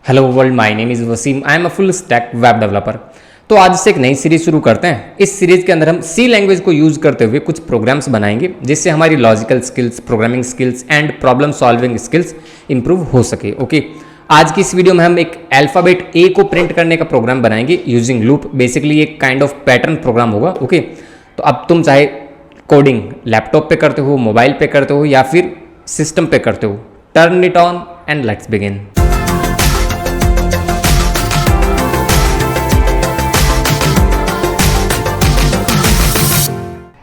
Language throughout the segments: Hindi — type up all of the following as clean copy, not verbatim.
Hello world, my name is Wasim. I am a full stack web developer. तो आज से एक नई सीरीज शुरू करते हैं। इस सीरीज के अंदर हम सी लैंग्वेज को यूज़ करते हुए कुछ प्रोग्राम्स बनाएंगे जिससे हमारी logical skills, programming skills and problem solving skills improve हो सके। ओके, आज की इस वीडियो में हम एक अल्फ़ाबेट ए को प्रिंट करने का प्रोग्राम बनाएंगे यूजिंग लूप। बेसिकली एक काइंड ऑफ पैटर्न प्रोग्राम होगा। ओके, तो अब तुम चाहे कोडिंग लैपटॉप पे करते हो, मोबाइल पे करते हो या फिर सिस्टम पे करते हो, turn it on and let's begin.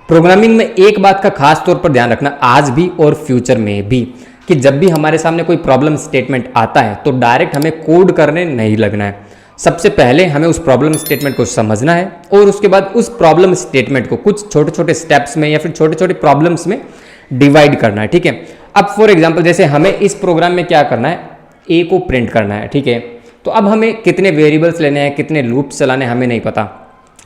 Programming में एक बात का खास तौर पर ध्यान रखना आज भी और फ्यूचर में भी, कि जब भी हमारे सामने कोई प्रॉब्लम स्टेटमेंट आता है तो डायरेक्ट हमें कोड करने नहीं लगना है। सबसे पहले हमें उस प्रॉब्लम स्टेटमेंट को समझना है और उसके बाद उस प्रॉब्लम स्टेटमेंट को कुछ छोटे छोटे स्टेप्स में या फिर छोटे छोटे प्रॉब्लम्स में डिवाइड करना है। ठीक है, अब फॉर एग्जाम्पल जैसे हमें इस प्रोग्राम में क्या करना है, ए को प्रिंट करना है। ठीक है, तो अब हमें कितने वेरिएबल्स लेने हैं, कितने लूप्स चलाने हमें नहीं पता।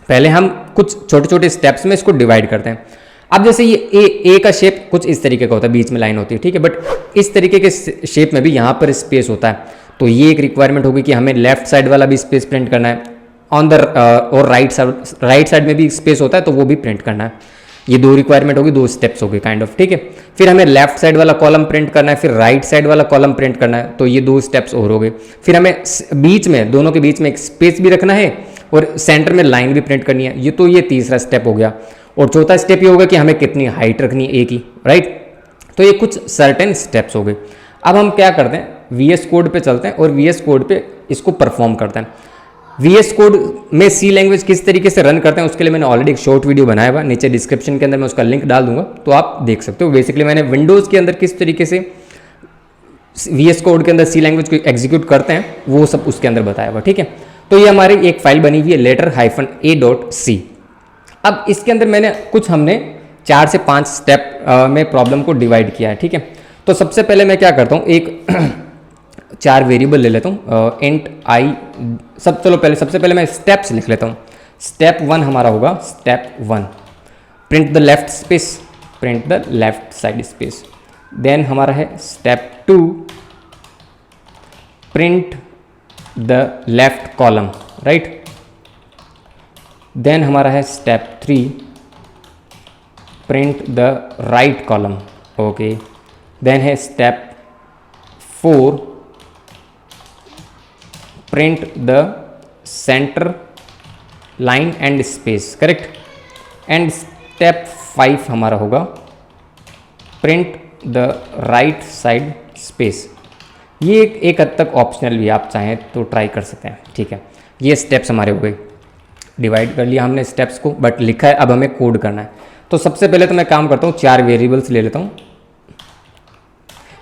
पहले हम कुछ छोटे छोटे स्टेप्स में इसको डिवाइड करते हैं। अब जैसे ये ए का शेप कुछ इस तरीके का होता है, बीच में लाइन होती है। ठीक है, बट इस तरीके के शेप में भी यहाँ पर स्पेस होता है। तो ये एक रिक्वायरमेंट होगी कि हमें लेफ्ट साइड वाला भी स्पेस प्रिंट करना है, ऑन द और राइट साइड में भी स्पेस होता है तो वो भी प्रिंट करना है। ये दो रिक्वायरमेंट होगी, दो स्टेप्स होगी काइंड ऑफ। ठीक है, फिर हमें लेफ्ट साइड वाला कॉलम प्रिंट करना है, फिर राइट साइड वाला कॉलम प्रिंट करना है, तो ये दो स्टेप्स और हो गए। फिर हमें बीच में, दोनों के बीच में एक स्पेस भी रखना है और सेंटर में लाइन भी प्रिंट करनी है। ये तीसरा स्टेप हो गया। और चौथा स्टेप ये होगा कि हमें कितनी हाइट रखनी है ए की, राइट। तो ये कुछ सर्टेन स्टेप्स हो गए। अब हम क्या करते हैं, VS कोड पे चलते हैं और VS कोड पे इसको परफॉर्म करते हैं। VS कोड में सी लैंग्वेज किस तरीके से रन करते हैं उसके लिए मैंने ऑलरेडी एक शॉर्ट वीडियो बनाया हुआ, नीचे डिस्क्रिप्शन के अंदर मैं उसका लिंक डाल दूंगा तो आप देख सकते हो। बेसिकली मैंने विंडोज़ के अंदर किस तरीके से VS कोड के अंदर सी लैंग्वेज को एग्जीक्यूट करते हैं वो सब उसके अंदर बताया हुआ। ठीक है, तो ये हमारी एक फाइल बनी हुई है letter-a.c। अब इसके अंदर हमने 4 से 5 स्टेप में प्रॉब्लम को डिवाइड किया है। ठीक है, तो सबसे पहले मैं क्या करता हूँ, एक 4 वेरिएबल ले लेता हूँ, इंट आई। सबसे पहले मैं स्टेप्स लिख लेता हूँ। स्टेप 1 हमारा होगा, step 1 print the left space, print the left side space. Then हमारा है step 2 print the left column, right. Then हमारा है step 3 print the right column, okay. Then है step 4 print the centre line and space, correct. And step 5 हमारा होगा print the right side space. ये एक हद तक ऑप्शनल भी, आप चाहें तो ट्राई कर सकते हैं। ठीक है, ये स्टेप्स हमारे हो गए। डिवाइड कर लिया हमने स्टेप्स को, बट लिखा है अब हमें कोड करना है। तो सबसे पहले तो मैं काम करता हूँ, 4 वेरिएबल्स ले लेता हूँ।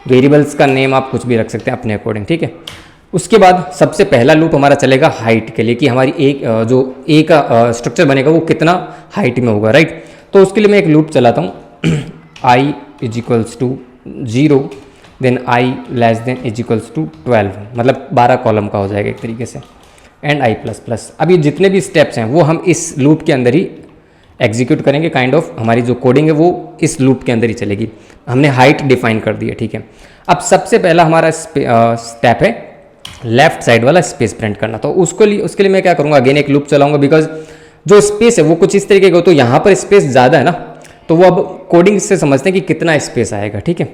वेरिएबल्स का नेम आप कुछ भी रख सकते हैं अपने अकॉर्डिंग। ठीक है, उसके बाद सबसे पहला लूप हमारा चलेगा हाइट के लिए, कि हमारी जो ए का स्ट्रक्चर बनेगा वो कितना हाइट में होगा, राइट। तो उसके लिए मैं एक लूप चलाता हूँ, i = 0, देन i <= 12, मतलब 12 कॉलम का हो जाएगा एक तरीके से, एंड i++। अब ये जितने भी स्टेप्स हैं वो हम इस लूप के अंदर ही एग्जीक्यूट करेंगे। काइंड ऑफ हमारी जो कोडिंग है वो इस लूप के अंदर ही चलेगी। हमने हाइट डिफाइन कर दी है। ठीक है, अब सबसे पहला हमारा स्टेप है लेफ्ट साइड वाला स्पेस प्रिंट करना। तो उसके लिए मैं क्या करूँगा, अगेन एक लूप चलाऊंगा, बिकॉज जो स्पेस है वो कुछ इस तरीके का हो, तो यहाँ पर स्पेस ज़्यादा है ना, तो वो अब कोडिंग से समझते हैं कि कितना स्पेस आएगा। ठीक है,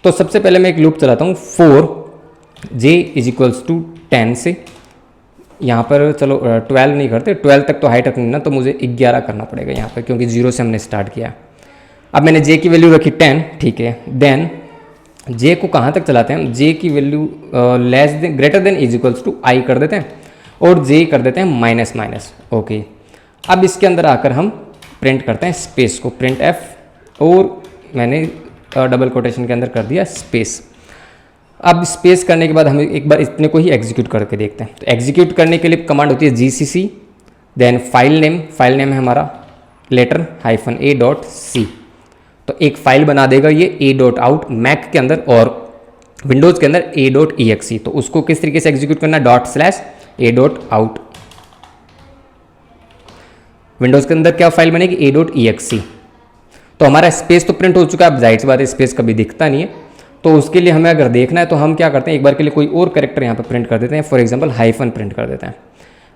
तो सबसे पहले मैं एक लूप चलाता हूँ 4j = 10 से, यहाँ पर चलो 12 नहीं करते, 12 तक तो हाइट रखनी ना, तो मुझे 11 करना पड़ेगा यहाँ पर, क्योंकि 0 से हमने स्टार्ट किया। अब मैंने j की वैल्यू रखी 10, ठीक है। देन j को कहाँ तक चलाते हैं, j की वैल्यू <= i कर देते हैं और j कर देते हैं -, ओके। अब इसके अंदर आकर हम प्रिंट करते हैं स्पेस को, प्रिंट f, और मैंने डबल कोटेशन के अंदर कर दिया स्पेस। अब स्पेस करने के बाद हम एक बार इतने को ही एग्जीक्यूट करके देखते हैं। तो एग्जीक्यूट करने के लिए कमांड होती है gcc, देन फाइल नेम है हमारा letter-a.c। तो एक फाइल बना देगा ये a.out मैक के अंदर, और विंडोज़ के अंदर a.exe। तो उसको किस तरीके से एग्जीक्यूट करना है, ./a.out। विंडोज़ के अंदर क्या फाइल बनेगी, a.exe। तो हमारा स्पेस तो प्रिंट हो चुका है। अब जाहिर सी बात है स्पेस कभी दिखता नहीं है, तो उसके लिए हमें अगर देखना है तो हम क्या करते हैं, एक बार के लिए कोई और कैरेक्टर यहाँ पर प्रिंट कर देते हैं, फॉर एग्जाम्पल हाइफन प्रिंट कर देते हैं।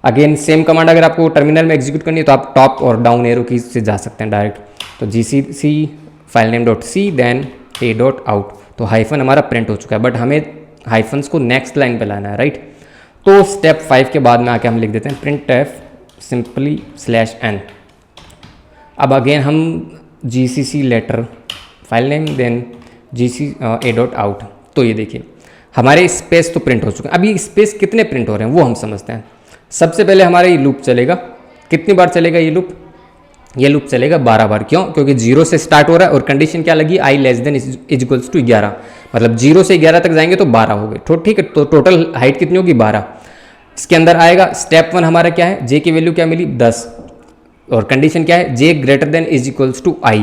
अगेन सेम कमांड अगर आपको टर्मिनल में एग्जीक्यूट करनी है तो आप टॉप और डाउन एरो की से जा सकते हैं डायरेक्ट। तो gcc file name dot C then A dot out, तो हाइफन हमारा प्रिंट हो चुका है, बट हमें हाइफन्स को नेक्स्ट लाइन पे लाना है, राइट। तो स्टेप 5 के बाद में आके हम लिख देते हैं प्रिंट एफ सिंपली /n। अब अगेन हम gcc letter file name then gc A dot out. तो ये देखिए हमारे स्पेस तो प्रिंट हो चुके हैं। अभी स्पेस कितने प्रिंट हो रहे हैं वो हम समझते हैं। सबसे पहले हमारा ये लूप चलेगा, कितनी बार चलेगा ये लूप? ये लूप चलेगा 12 बार। क्यों? क्योंकि 0 से स्टार्ट हो रहा है और कंडीशन क्या लगी, i less than is equals to 11, मतलब 0 से 11 तक जाएंगे तो 12 हो गए। तो ठीक है, तो टोटल हाइट कितनी होगी 12। इसके अंदर आएगा स्टेप 1 हमारा क्या है, j की वैल्यू क्या मिली 10 और कंडीशन क्या है j greater than is equals to i।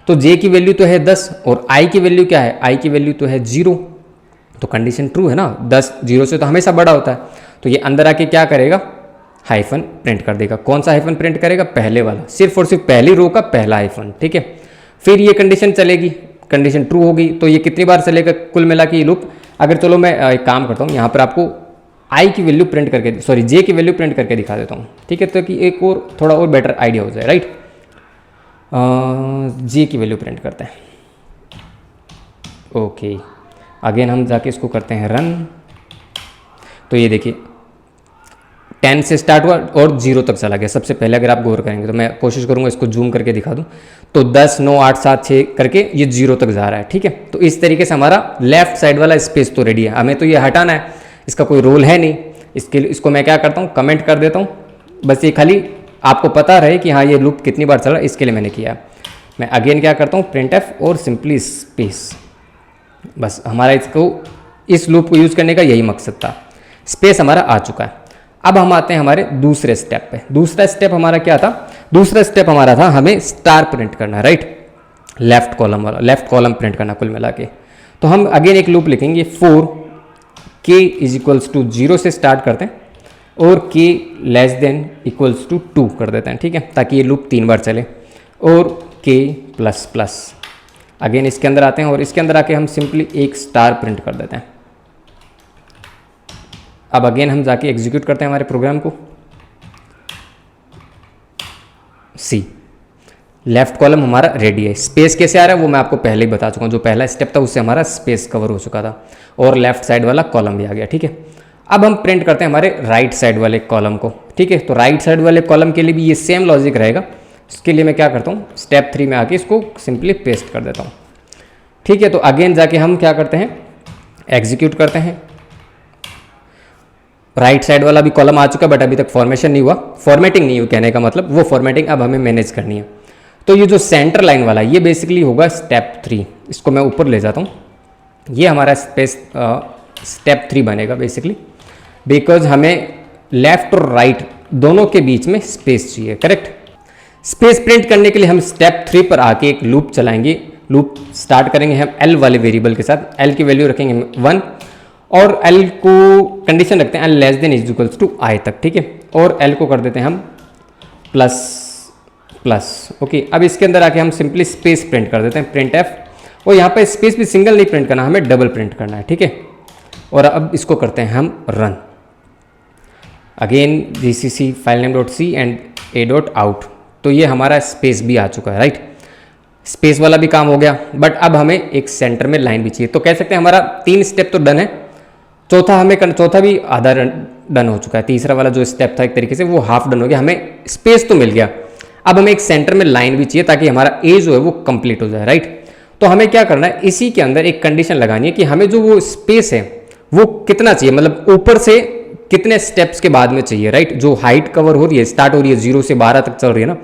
तो j की वैल्यू तो है 10 और i की वैल्यू क्या है, i की वैल्यू तो है 0, तो कंडीशन ट्रू है ना, 10 0 से तो हमेशा बड़ा होता है। तो ये अंदर आके क्या करेगा, हाइफन प्रिंट कर देगा। कौन सा हाइफन प्रिंट करेगा, पहले वाला, सिर्फ और सिर्फ पहली रो का पहला हाइफन, ठीक है। फिर ये कंडीशन चलेगी, कंडीशन ट्रू होगी, तो ये कितनी बार चलेगा कुल मिला के ये लूप। अगर चलो मैं एक काम करता हूँ, यहाँ पर आपको आई की वैल्यू प्रिंट करके, सॉरी जे की वैल्यू प्रिंट करके दिखा देता हूँ, ठीक है, तो कि एक और थोड़ा और बेटर आइडिया हो जाए, राइट। जे की वैल्यू प्रिंट करते हैं, ओके। अगेन हम जाके इसको करते हैं रन। तो ये देखिए 10 से स्टार्ट हुआ और 0 तक चला गया। सबसे पहले अगर आप गौर करेंगे तो मैं कोशिश करूंगा इसको जूम करके दिखा दूं, तो 10 9 8 7 6 करके ये 0 तक जा रहा है, ठीक है। तो इस तरीके से हमारा लेफ्ट साइड वाला स्पेस तो रेडी है। हमें तो ये हटाना है, इसका कोई रोल है नहीं। इसको मैं क्या करता हूँ, कमेंट कर देता हूँ, बस ये खाली आपको पता रहे कि हाँ ये लूप कितनी बार चला, इसके लिए मैंने किया। मैं अगेन क्या करता हूँ, प्रिंट एफ और सिंपली स्पेस, बस हमारा इसको इस लूप को यूज़ करने का यही मकसद था। स्पेस हमारा आ चुका है। अब हम आते हैं हमारे दूसरे स्टेप पे। दूसरा स्टेप हमारा क्या था, दूसरा स्टेप हमारा था हमें स्टार प्रिंट करना, राइट, लेफ्ट कॉलम वाला, लेफ्ट कॉलम प्रिंट करना कुल मिला के। तो हम अगेन एक लूप लिखेंगे, 4 k इज इक्वल्स टू 0 से स्टार्ट करते हैं और k less than equals to 2 कर देते हैं, ठीक है, ताकि ये लूप 3 बार चले, और k प्लस प्लस। अगेन इसके अंदर आते हैं और इसके अंदर आके हम सिंपली एक स्टार प्रिंट कर देते हैं। अब अगेन हम जाके एग्जीक्यूट करते हैं हमारे प्रोग्राम को। सी लेफ्ट कॉलम हमारा रेडी है। स्पेस कैसे आ रहा है वो मैं आपको पहले ही बता चुका हूँ, जो पहला स्टेप था उससे हमारा स्पेस कवर हो चुका था और लेफ्ट साइड वाला कॉलम भी आ गया, ठीक है। अब हम प्रिंट करते हैं हमारे राइट साइड वाले कॉलम को, ठीक है। तो राइट साइड वाले कॉलम के लिए भी ये सेम लॉजिक रहेगा। इसके लिए मैं क्या करता हूँ, स्टेप 3 में आके इसको सिंपली पेस्ट कर देता हूँ, ठीक है। तो अगेन जाके हम क्या करते हैं, एग्जीक्यूट करते हैं। राइट साइड वाला भी कॉलम आ चुका है, बट अभी तक फॉर्मेशन नहीं हुआ, फॉर्मेटिंग नहीं हुई कहने का मतलब, वो फॉर्मेटिंग अब हमें मैनेज करनी है। तो ये जो सेंटर लाइन वाला ये बेसिकली होगा स्टेप 3। इसको मैं ऊपर ले जाता हूँ, ये हमारा स्टेप 3 बनेगा बेसिकली, बिकॉज हमें लेफ्ट और राइट दोनों के बीच में स्पेस चाहिए, करेक्ट। स्पेस प्रिंट करने के लिए हम स्टेप 3 पर आके एक लूप चलाएंगे। लूप स्टार्ट करेंगे हम एल वाले वेरिएबल के साथ, एल की वैल्यू रखेंगे 1 और एल को कंडीशन रखते हैं L less than is equals to I तक, ठीक है, और एल को कर देते हैं हम प्लस प्लस, ओके। अब इसके अंदर आके हम सिंपली स्पेस प्रिंट कर देते हैं, प्रिंट एफ, और यहाँ पे स्पेस भी सिंगल नहीं प्रिंट करना, हमें डबल प्रिंट करना है, ठीक है। और अब इसको करते हैं हम run. Again gcc file name dot C and A dot out. तो ये हमारा स्पेस भी आ चुका है, राइट, स्पेस वाला भी काम हो गया, बट अब हमें एक सेंटर में लाइन भी चाहिए। तो कह सकते हैं हमारा 3 स्टेप तो डन है, चौथा भी आधा डन हो चुका है। तीसरा वाला जो स्टेप था एक तरीके से वो हाफ डन हो गया, हमें स्पेस तो मिल गया। अब हमें एक सेंटर में लाइन भी चाहिए ताकि हमारा ए जो है वो कंप्लीट हो जाए, राइट। तो हमें क्या करना है, इसी के अंदर एक कंडीशन लगानी है कि हमें जो वो स्पेस है वो कितना चाहिए, मतलब ऊपर से कितने स्टेप्स के बाद में चाहिए, राइट। जो हाइट कवर हो रही है, स्टार्ट हो रही है 0 से 12 तक चल रही है ना,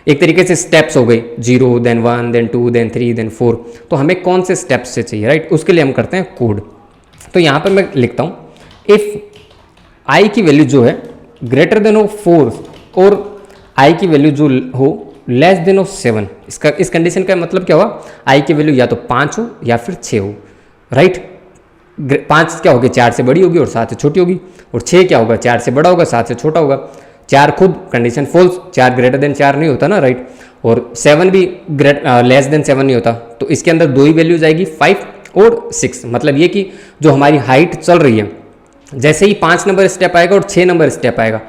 एक तरीके से स्टेप्स हो गए, 0 देन 1 देन 2 देन 3 देन 4। तो हमें कौन से स्टेप्स से चाहिए, राइट, उसके लिए हम करते हैं कोड। तो यहाँ पर मैं लिखता हूँ इफ आई की वैल्यू जो है ग्रेटर देन हो 4 और आई की वैल्यू जो हो लेस देन हो 7। इस कंडीशन का मतलब क्या हुआ, आई की वैल्यू या तो 5 हो या फिर 6 हो, राइट। 5 क्या होगी, 4 से बड़ी होगी और 7 से छोटी होगी, और 6 क्या होगा, 4 से बड़ा होगा 7 से छोटा होगा। 4 खुद कंडीशन फॉल्स, 4 ग्रेटर देन 4 नहीं होता ना, राइट। और 7 भी लेस देन 7 नहीं होता। तो इसके अंदर 2 ही वैल्यूज आएगी, 5 और 6, मतलब ये कि जो हमारी हाइट चल रही है, जैसे ही 5 नंबर स्टेप आएगा और 6 नंबर स्टेप आएगा,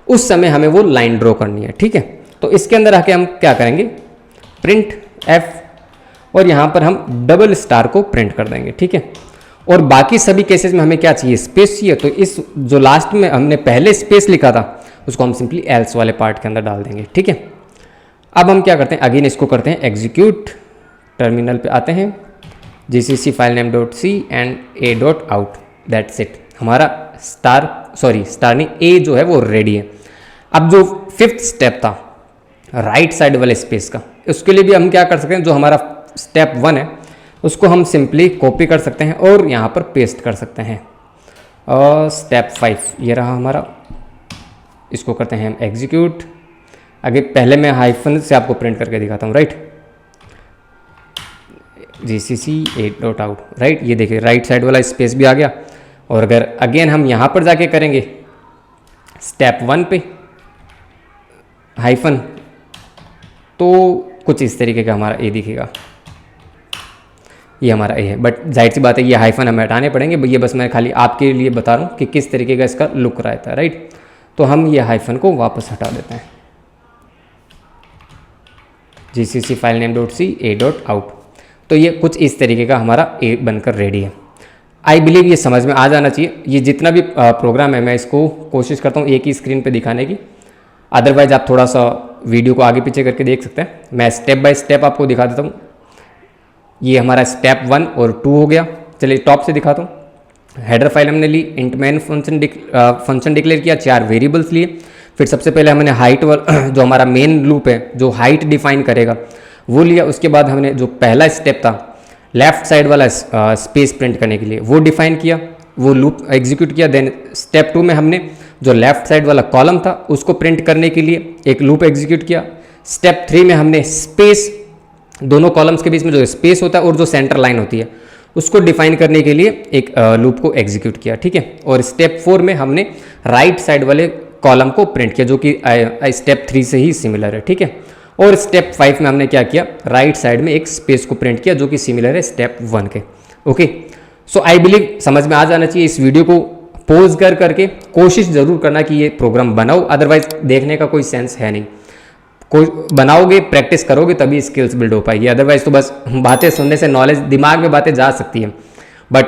उस समय हमें वो लाइन ड्रॉ करनी है, ठीक है। तो इसके अंदर आके हम क्या करेंगे, प्रिंट F, और यहाँ पर हम डबल स्टार को प्रिंट कर देंगे, ठीक है। और बाकी सभी केसेस में हमें क्या चाहिए, स्पेस चाहिए। तो इस जो लास्ट में हमने पहले स्पेस लिखा था उसको हम सिंपली एल्स वाले पार्ट के अंदर डाल देंगे, ठीक है। अब हम क्या करते हैं, अगेन इसको करते हैं एग्जीक्यूट, टर्मिनल पे आते हैं, gcc file name dot C and a dot out, that's it. हमारा स्टार नहीं, ए जो है वो रेडी है। अब जो 5th स्टेप था राइट साइड वाले स्पेस का, उसके लिए भी हम क्या कर सकते हैं, जो हमारा स्टेप 1 है उसको हम सिंपली कॉपी कर सकते हैं और यहाँ पर पेस्ट कर सकते हैं। और स्टेप 5 ये रहा हमारा, इसको करते हैं हम एग्जीक्यूट। आगे पहले मैं हाइफन से आपको प्रिंट करके दिखाता हूँ, right, gcc a dot out, right. ये देखिए राइट साइड वाला स्पेस भी आ गया। और अगर अगेन हम यहाँ पर जाके करेंगे स्टेप 1 पे हाइफन, तो कुछ इस तरीके का हमारा ए दिखेगा, ये हमारा ए है। बट जाहिर सी बात है ये हाइफन हमें हटाने पड़ेंगे, ये बस मैं खाली आपके लिए बता रहा हूँ कि किस तरीके का इसका लुक रहता है, राइट। तो हम ये हाइफन को वापस हटा देते हैं, gcc file name dot C a dot out. तो ये कुछ इस तरीके का हमारा ए बनकर रेडी है। आई बिलीव ये समझ में आ जाना चाहिए। ये जितना भी प्रोग्राम है मैं इसको कोशिश करता हूँ एक ही स्क्रीन पे दिखाने की, अदरवाइज आप थोड़ा सा वीडियो को आगे पीछे करके देख सकते हैं। मैं स्टेप बाय स्टेप आपको दिखा देता हूँ। ये हमारा स्टेप 1 और 2 हो गया। चलिए टॉप से दिखाता हूँ। हेडर फाइल हमने ली, इंट मैन फंक्शन डिक्लेयर किया, 4 वेरिएबल्स लिए। फिर सबसे पहले हमने हाइट जो हमारा मेन लूप है जो हाइट डिफाइन करेगा वो लिया। उसके बाद हमने जो पहला स्टेप था लेफ्ट साइड वाला स्पेस प्रिंट करने के लिए वो डिफाइन किया, वो लूप एग्जीक्यूट किया। देन स्टेप 2 में हमने जो लेफ्ट साइड वाला कॉलम था उसको प्रिंट करने के लिए एक लूप एग्जीक्यूट किया। स्टेप 3 में हमने स्पेस, दोनों कॉलम्स के बीच में जो स्पेस होता है और जो सेंटर लाइन होती है उसको डिफाइन करने के लिए एक लूप को एग्जीक्यूट किया, ठीक है। और स्टेप 4 में हमने राइट साइड वाले कॉलम को प्रिंट किया जो कि स्टेप 3 से ही सिमिलर है, ठीक है। और स्टेप 5 में हमने क्या किया, राइट साइड में एक स्पेस को प्रिंट किया जो कि सिमिलर है स्टेप 1 के। ओके, सो आई बिलीव समझ में आ जाना चाहिए। इस वीडियो को पॉज कर करके कोशिश जरूर करना कि ये प्रोग्राम बनाओ, अदरवाइज देखने का कोई सेंस है नहीं। कोई बनाओगे, प्रैक्टिस करोगे तभी स्किल्स बिल्ड हो पाएगी, अदरवाइज तो बस बातें सुनने से नॉलेज, दिमाग में बातें जा सकती हैं बट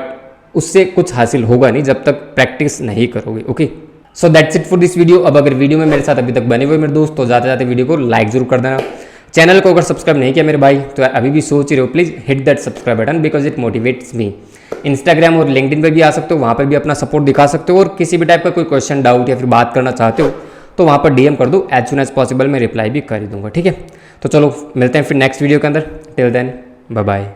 उससे कुछ हासिल होगा नहीं जब तक प्रैक्टिस नहीं करोगे। Okay, so that's it for this video. अब अगर वीडियो में मेरे साथ अभी तक बने हुए मेरे दोस्त तो जाते जाते वीडियो को लाइक जरूर कर देना। चैनल को अगर सब्सक्राइब नहीं किया मेरे भाई तो अभी भी सोच ही रहे हो, please hit that subscribe button because it motivates me. Instagram और लिंक्डइन पे भी आ सकते हो, वहाँ पर भी अपना सपोर्ट दिखा सकते हो। और किसी भी टाइप का कोई क्वेश्चन, डाउट या फिर बात करना चाहते हो तो वहाँ पर डीएम कर दो, एज सुन एज पॉसिबल मैं रिप्लाई भी कर दूंगा, ठीक है। तो चलो मिलते हैं फिर नेक्स्ट वीडियो के अंदर। Till then bye bye.